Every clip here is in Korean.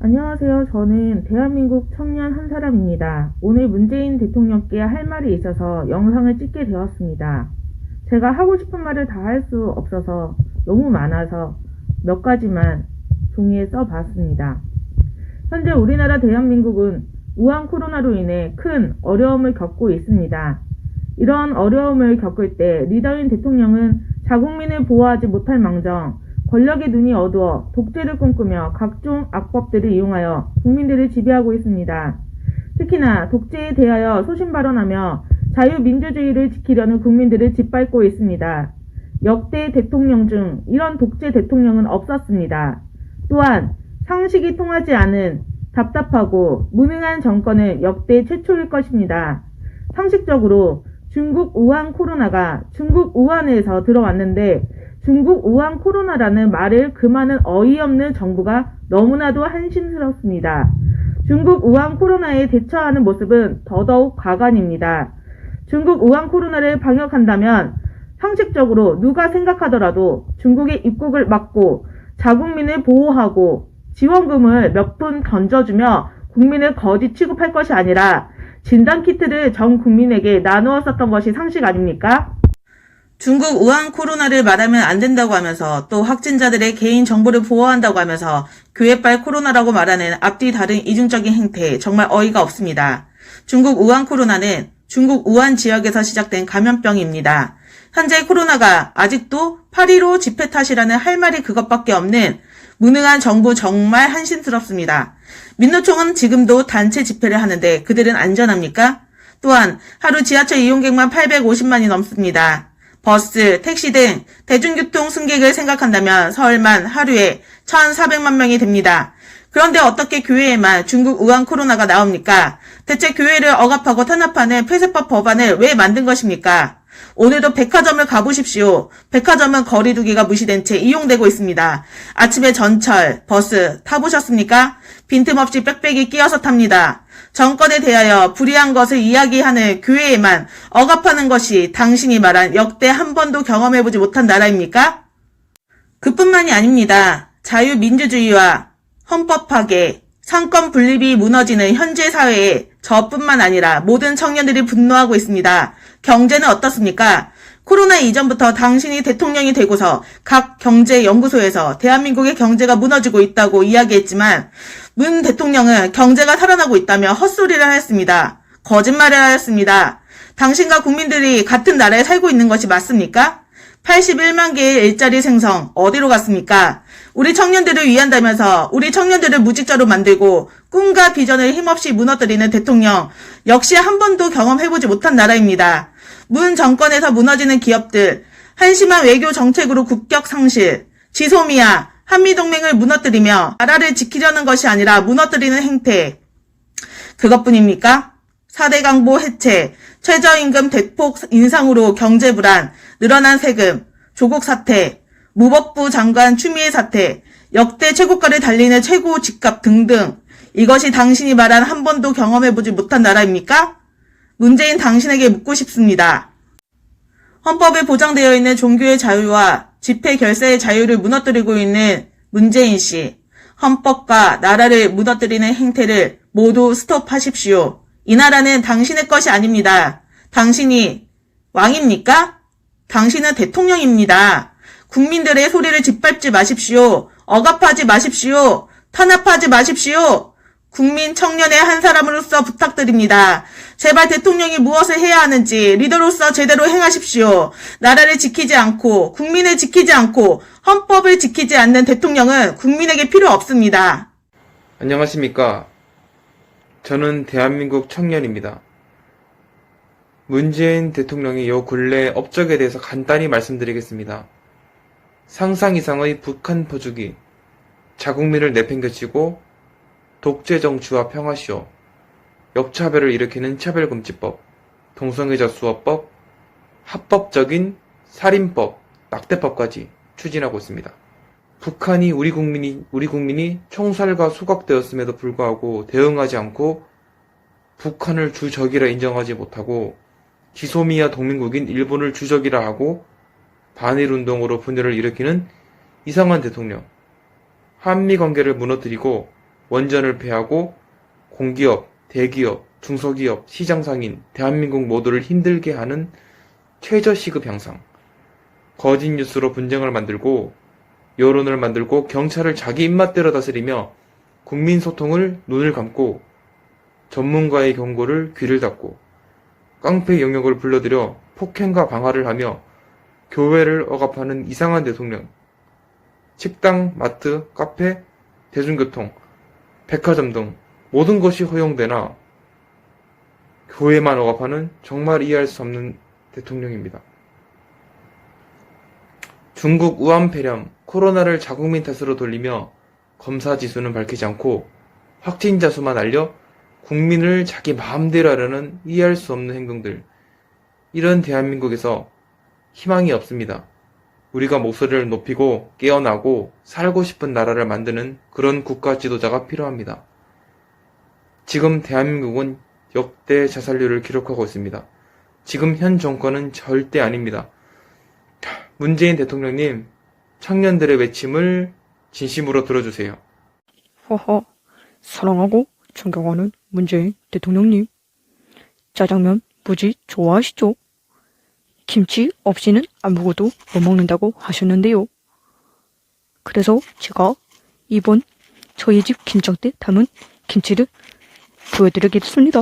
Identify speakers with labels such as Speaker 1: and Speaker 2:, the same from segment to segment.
Speaker 1: 안녕하세요. 저는 대한민국 청년 한 사람입니다. 오늘 문재인 대통령께 할 말이 있어서 영상을 찍게 되었습니다. 제가 하고 싶은 말을 다 할 수 없어서 너무 많아서 몇 가지만 종이에 써봤습니다. 현재 우리나라 대한민국은 우한 코로나로 인해 큰 어려움을 겪고 있습니다. 이런 어려움을 겪을 때 리더인 대통령은 자국민을 보호하지 못할 망정 권력의 눈이 어두워 독재를 꿈꾸며 각종 악법들을 이용하여 국민들을 지배하고 있습니다. 특히나 독재에 대하여 소신 발언하며 자유민주주의를 지키려는 국민들을 짓밟고 있습니다. 역대 대통령 중 이런 독재 대통령은 없었습니다. 또한 상식이 통하지 않은 답답하고 무능한 정권은 역대 최초일 것입니다. 상식적으로 중국 우한 코로나가 중국 우한에서 들어왔는데 중국 우한 코로나라는 말을 금하는 어이없는 정부가 너무나도 한심스럽습니다. 중국 우한 코로나에 대처하는 모습은 더더욱 가관입니다. 중국 우한 코로나를 방역한다면 상식적으로 누가 생각하더라도 중국의 입국을 막고 자국민을 보호하고 지원금을 몇 푼 던져주며 국민을 거지 취급할 것이 아니라 진단키트를 전 국민에게 나누었었던 것이 상식 아닙니까? 중국 우한 코로나를 말하면 안 된다고 하면서 또 확진자들의 개인 정보를 보호한다고 하면서 교회발 코로나라고 말하는 앞뒤 다른 이중적인 행태 정말 어이가 없습니다. 중국 우한 코로나는 중국 우한 지역에서 시작된 감염병입니다. 현재 코로나가 아직도 8.15 집회 탓이라는 할 말이 그것밖에 없는 무능한 정부 정말 한심스럽습니다. 민노총은 지금도 단체 집회를 하는데 그들은 안전합니까? 또한 하루 지하철 이용객만 850만이 넘습니다. 버스, 택시 등 대중교통 승객을 생각한다면 서울만 하루에 1,400만 명이 됩니다. 그런데 어떻게 교회에만 중국 우한 코로나가 나옵니까? 대체 교회를 억압하고 탄압하는 폐쇄법 법안을 왜 만든 것입니까? 오늘도 백화점을 가보십시오. 백화점은 거리두기가 무시된 채 이용되고 있습니다. 아침에 전철, 버스 타보셨습니까? 빈틈없이 빽빽이 끼어서 탑니다. 정권에 대하여 불의한 것을 이야기하는 교회에만 억압하는 것이 당신이 말한 역대 한 번도 경험해보지 못한 나라입니까? 그뿐만이 아닙니다. 자유민주주의와 헌법 파괴, 상권 분립이 무너지는 현재 사회에 저뿐만 아니라 모든 청년들이 분노하고 있습니다. 경제는 어떻습니까? 코로나 이전부터 당신이 대통령이 되고서 각 경제연구소에서 대한민국의 경제가 무너지고 있다고 이야기했지만 문 대통령은 경제가 살아나고 있다며 헛소리를 하였습니다. 거짓말을 하였습니다. 당신과 국민들이 같은 나라에 살고 있는 것이 맞습니까? 81만 개의 일자리 생성 어디로 갔습니까? 우리 청년들을 위한다면서 우리 청년들을 무직자로 만들고 꿈과 비전을 힘없이 무너뜨리는 대통령 역시 한 번도 경험해보지 못한 나라입니다. 문 정권에서 무너지는 기업들, 한심한 외교 정책으로 국격 상실, 지소미아, 한미동맹을 무너뜨리며 나라를 지키려는 것이 아니라 무너뜨리는 행태. 그것뿐입니까? 4대 강보 해체, 최저임금 대폭 인상으로 경제 불안, 늘어난 세금, 조국 사태, 무법부 장관 추미애 사태, 역대 최고가를 달리는 최고 집값 등등. 이것이 당신이 말한 한 번도 경험해보지 못한 나라입니까? 문재인 당신에게 묻고 싶습니다. 헌법에 보장되어 있는 종교의 자유와 집회 결사의 자유를 무너뜨리고 있는 문재인 씨, 헌법과 나라를 무너뜨리는 행태를 모두 스톱하십시오. 이 나라는 당신의 것이 아닙니다. 당신이 왕입니까? 당신은 대통령입니다. 국민들의 소리를 짓밟지 마십시오. 억압하지 마십시오. 탄압하지 마십시오. 국민 청년의 한 사람으로서 부탁드립니다. 제발 대통령이 무엇을 해야 하는지 리더로서 제대로 행하십시오. 나라를 지키지 않고 국민을 지키지 않고 헌법을 지키지 않는 대통령은 국민에게 필요 없습니다.
Speaker 2: 안녕하십니까. 저는 대한민국 청년입니다. 문재인 대통령의 요 근래 업적에 대해서 간단히 말씀드리겠습니다. 상상 이상의 북한 포주기, 자국민을 내팽개치고 독재 정치와 평화시효, 역차별을 일으키는 차별금지법, 동성애자 수호법, 합법적인 살인법, 낙태법까지 추진하고 있습니다. 북한이 우리 국민이 총살과 소각되었음에도 불구하고 대응하지 않고 북한을 주적이라 인정하지 못하고 지소미아 동맹국인 일본을 주적이라 하고 반일운동으로 분열을 일으키는 이상한 대통령, 한미관계를 무너뜨리고 원전을 폐하고 공기업, 대기업, 중소기업, 시장상인, 대한민국 모두를 힘들게 하는 최저시급 향상, 거짓 뉴스로 분쟁을 만들고 여론을 만들고 경찰을 자기 입맛대로 다스리며 국민 소통을 눈을 감고 전문가의 경고를 귀를 닫고 깡패 영역을 불러들여 폭행과 방화를 하며 교회를 억압하는 이상한 대통령, 식당, 마트, 카페, 대중교통, 백화점 등 모든 것이 허용되나 교회만 억압하는 정말 이해할 수 없는 대통령입니다. 중국 우한 폐렴, 코로나를 자국민 탓으로 돌리며 검사 지수는 밝히지 않고 확진자 수만 알려 국민을 자기 마음대로 하려는 이해할 수 없는 행동들. 이런 대한민국에서 희망이 없습니다. 우리가 목소리를 높이고 깨어나고 살고 싶은 나라를 만드는 그런 국가 지도자가 필요합니다. 지금 대한민국은 역대 자살률을 기록하고 있습니다. 지금 현 정권은 절대 아닙니다. 문재인 대통령님, 청년들의 외침을 진심으로 들어주세요.
Speaker 3: 허허, 사랑하고 존경하는 문재인 대통령님. 짜장면 무지 좋아하시죠? 김치 없이는 아무것도 못 먹는다고 하셨는데요. 그래서 제가 이번 저희 집 김장 때 담은 김치를 보여드리겠습니다.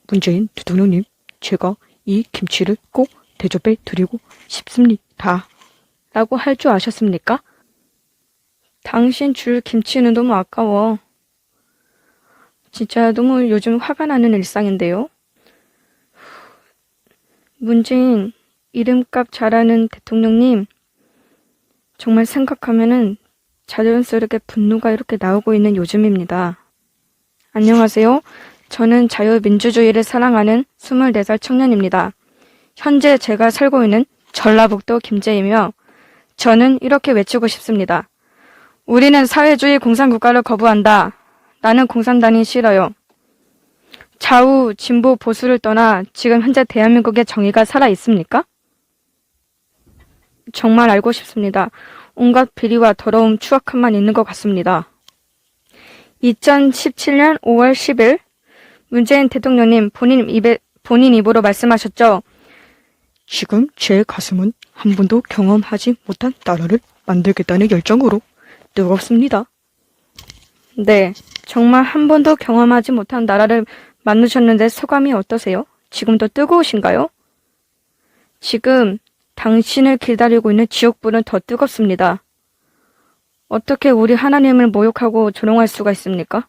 Speaker 3: 문재인 대통령님, 제가 이 김치를 꼭 대접해 드리고 싶습니다. 라고 할 줄 아셨습니까? 당신 줄 김치는 너무 아까워. 진짜 너무 요즘 화가 나는 일상인데요. 문재인 이름값 잘하는 대통령님, 정말 생각하면은 자연스럽게 분노가 이렇게 나오고 있는 요즘입니다. 안녕하세요. 저는 자유민주주의를 사랑하는 24살 청년입니다. 현재 제가 살고 있는 전라북도 김제이며 저는 이렇게 외치고 싶습니다. 우리는 사회주의 공산국가를 거부한다. 나는 공산당이 싫어요. 좌우, 진보, 보수를 떠나 지금 현재 대한민국의 정의가 살아있습니까? 정말 알고 싶습니다. 온갖 비리와 더러움, 추악함만 있는 것 같습니다. 2017년 5월 10일 문재인 대통령님 본인 입으로 말씀하셨죠. 지금 제 가슴은 한 번도 경험하지 못한 나라를 만들겠다는 열정으로 뜨겁습니다. 네, 정말 한 번도 경험하지 못한 나라를 만드셨는데 소감이 어떠세요? 지금도 뜨거우신가요? 지금 당신을 기다리고 있는 지옥불은 더 뜨겁습니다. 어떻게 우리 하나님을 모욕하고 조롱할 수가 있습니까?